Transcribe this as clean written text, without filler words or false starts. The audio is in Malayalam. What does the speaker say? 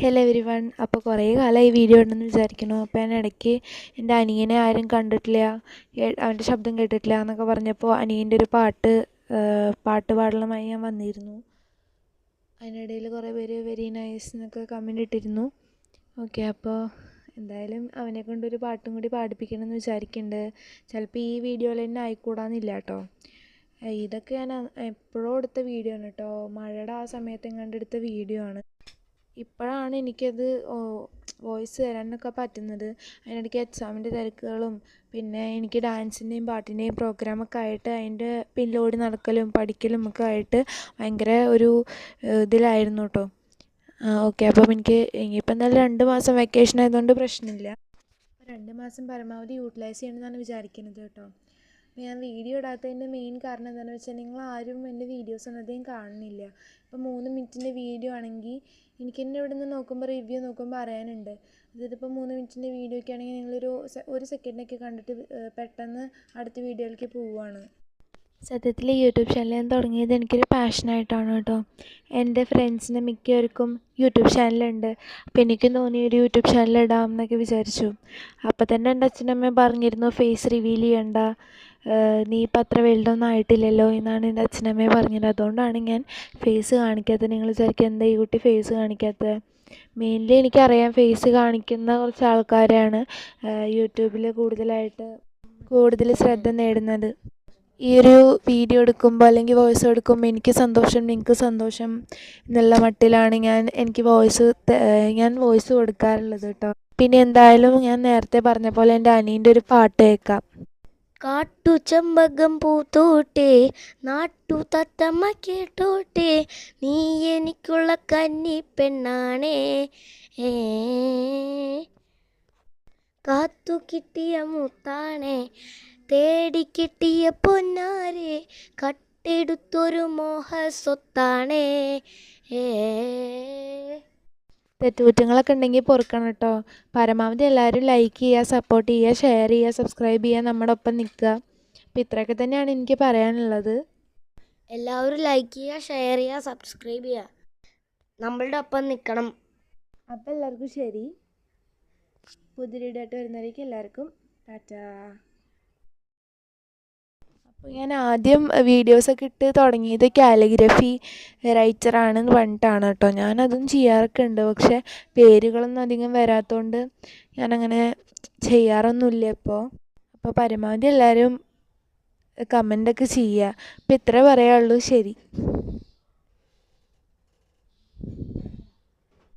Hello every one. അപ്പോൾ കുറേ കാലമായി വീഡിയോ ഉണ്ടെന്ന് വിചാരിക്കുന്നു. അപ്പോൾ ഞാൻ ഇടയ്ക്ക് എൻ്റെ അനിയനെ ആരും കണ്ടിട്ടില്ല, അവൻ്റെ ശബ്ദം കേട്ടിട്ടില്ല എന്നൊക്കെ പറഞ്ഞപ്പോൾ അനിയൻ്റെ ഒരു പാട്ട് പാടലുമായി ഞാൻ വന്നിരുന്നു. അതിനിടയിൽ കുറേ പേര് വെരി നൈസ് എന്നൊക്കെ കമൻ്റ് ഇട്ടിരുന്നു. ഓക്കെ, അപ്പോൾ എന്തായാലും അവനെ കൊണ്ടൊരു പാട്ടും കൂടി പാടിപ്പിക്കണം എന്ന് വിചാരിക്കുന്നുണ്ട്. ചിലപ്പോൾ ഈ വീഡിയോയിൽ തന്നെ ആയിക്കൂടാന്നില്ല കേട്ടോ. ഇതൊക്കെ ഞാൻ എപ്പോഴോ എടുത്ത വീഡിയോ ആണ് കേട്ടോ. മഴയുടെ ആ സമയത്ത് എങ്ങാണ്ട് എടുത്ത വീഡിയോ ആണ്. ഇപ്പോഴാണ് എനിക്കത് വോയിസ് തരാനൊക്കെ പറ്റുന്നത്. അതിനിടയ്ക്ക് എക്സാമിൻ്റെ തിരക്കുകളും പിന്നെ എനിക്ക് ഡാൻസിൻ്റെയും പാട്ടിൻ്റെയും പ്രോഗ്രാമൊക്കെ ആയിട്ട് അതിൻ്റെ പിന്നിലോടി നടക്കലും പഠിക്കലും ഒക്കെ ആയിട്ട് ഭയങ്കര ഒരു ഇതിലായിരുന്നു കേട്ടോ. ഓക്കെ, അപ്പം എനിക്ക് ഇനിയിപ്പോൾ എന്തായാലും 2 മാസം വെക്കേഷൻ ആയതുകൊണ്ട് പ്രശ്നമില്ല. 2 മാസം പരമാവധി യൂട്ടിലൈസ് ചെയ്യണമെന്നാണ് വിചാരിക്കുന്നത് കേട്ടോ. ഞാൻ വീഡിയോ ഇടാത്തതിൻ്റെ മെയിൻ കാരണം എന്താണെന്ന് വെച്ചാൽ നിങ്ങളാരും എൻ്റെ വീഡിയോസൊന്നും അധികം കാണുന്നില്ല. ഇപ്പോൾ 3 മിനിറ്റിൻ്റെ വീഡിയോ ആണെങ്കിൽ എനിക്ക് തന്നെ ഇവിടെ നിന്ന് നോക്കുമ്പോൾ റിവ്യൂ നോക്കുമ്പോൾ അറിയാനുണ്ട്. ഇതിപ്പോൾ 3 മിനിറ്റിൻ്റെ വീഡിയോ ഒക്കെ ആണെങ്കിൽ നിങ്ങളൊരു സെക്കൻഡൊക്കെ കണ്ടിട്ട് പെട്ടെന്ന് അടുത്ത വീഡിയോയിലേക്ക് പോവുകയാണ്. സത്യത്തിൽ യൂട്യൂബ് ചാനൽ ഞാൻ തുടങ്ങിയത് എനിക്കൊരു പാഷനായിട്ടാണ് കേട്ടോ. എൻ്റെ ഫ്രണ്ട്സിന് മിക്കവർക്കും യൂട്യൂബ് ചാനലുണ്ട്. അപ്പോൾ എനിക്കും തോന്നി ഒരു യൂട്യൂബ് ചാനൽ ഇടാം എന്നൊക്കെ വിചാരിച്ചു. അപ്പോൾ തന്നെ എൻ്റെ അച്ഛനമ്മയും പറഞ്ഞിരുന്നു ഫേസ് റിവീൽ ചെയ്യണ്ട, നീ ഇപ്പം അത്ര വലുതൊന്നും ആയിട്ടില്ലല്ലോ എന്നാണ് എൻ്റെ അച്ഛനമ്മയും പറഞ്ഞത്. അതുകൊണ്ടാണ് ഞാൻ ഫേസ് കാണിക്കാത്തത്. നിങ്ങൾ വിചാരിക്കുക എന്താ ഈ കുട്ടി ഫേസ് കാണിക്കാത്തത്? മെയിൻലി എനിക്കറിയാം ഫേസ് കാണിക്കുന്ന കുറച്ച് ആൾക്കാരാണ് യൂട്യൂബിൽ കൂടുതൽ ശ്രദ്ധ നേടുന്നത്. ഈ ഒരു വീഡിയോ എടുക്കുമ്പോൾ അല്ലെങ്കിൽ വോയിസ് എടുക്കുമ്പോൾ എനിക്ക് സന്തോഷം നിങ്ങൾക്ക് സന്തോഷം എന്നുള്ള മട്ടിലാണ് ഞാൻ വോയിസ് കൊടുക്കാറുള്ളത് കേട്ടോ. പിന്നെ എന്തായാലും ഞാൻ നേരത്തെ പറഞ്ഞ പോലെ എൻ്റെ അനിയൻ്റെ ഒരു പാട്ട് കേൾക്കാം. കാട്ടു ചെമ്പകം പൂത്തോട്ടെ, നാട്ടു തത്തമ്മ കേട്ടോട്ടെ, നീ എനിക്കുള്ള കന്നി പെണ്ണാണേ, കാത്തു കിട്ടിയ മുത്താണേ, തേടിക്കിട്ടിയ പൊന്നാരെ, കട്ടെടുത്തൊരു മോഹ സ്വത്താണേ. തെറ്റുകുറ്റങ്ങളൊക്കെ ഉണ്ടെങ്കിൽ പൊറുക്കണം കേട്ടോ. പരമാവധി എല്ലാവരും ലൈക്ക് ചെയ്യുക, സപ്പോർട്ട് ചെയ്യുക, ഷെയർ ചെയ്യുക, സബ്സ്ക്രൈബ് ചെയ്യുക, നമ്മുടെ ഒപ്പം നിൽക്കുക. അപ്പോൾ ഇത്രയൊക്കെ തന്നെയാണ് എനിക്ക് പറയാനുള്ളത്. എല്ലാവരും ലൈക്ക് ചെയ്യുക, ഷെയർ ചെയ്യുക, സബ്സ്ക്രൈബ് ചെയ്യുക, നമ്മളുടെ ഒപ്പം നിൽക്കണം. അപ്പോൾ എല്ലാവർക്കും ശരി. പുതിയ വീഡിയോ ആയിട്ട് വരുന്നവരേക്കും എല്ലാവർക്കും ടാറ്റാ. അപ്പോൾ ഞാൻ ആദ്യം വീഡിയോസൊക്കെ ഇട്ട് തുടങ്ങിയത് കാലിഗ്രഫി റൈറ്ററാണെന്ന് പറഞ്ഞിട്ടാണ് കേട്ടോ. ഞാനതും ചെയ്യാറൊക്കെ ഉണ്ട്, പക്ഷേ പേരുകളൊന്നും അധികം വരാത്തതുകൊണ്ട് ഞാനങ്ങനെ ചെയ്യാറൊന്നുമില്ല ഇപ്പോൾ. അപ്പോൾ പരമാവധി എല്ലാവരും കമൻ്റൊക്കെ ചെയ്യുക. അപ്പോൾ ഇത്രേ പറയാനുള്ളൂ. ശരി.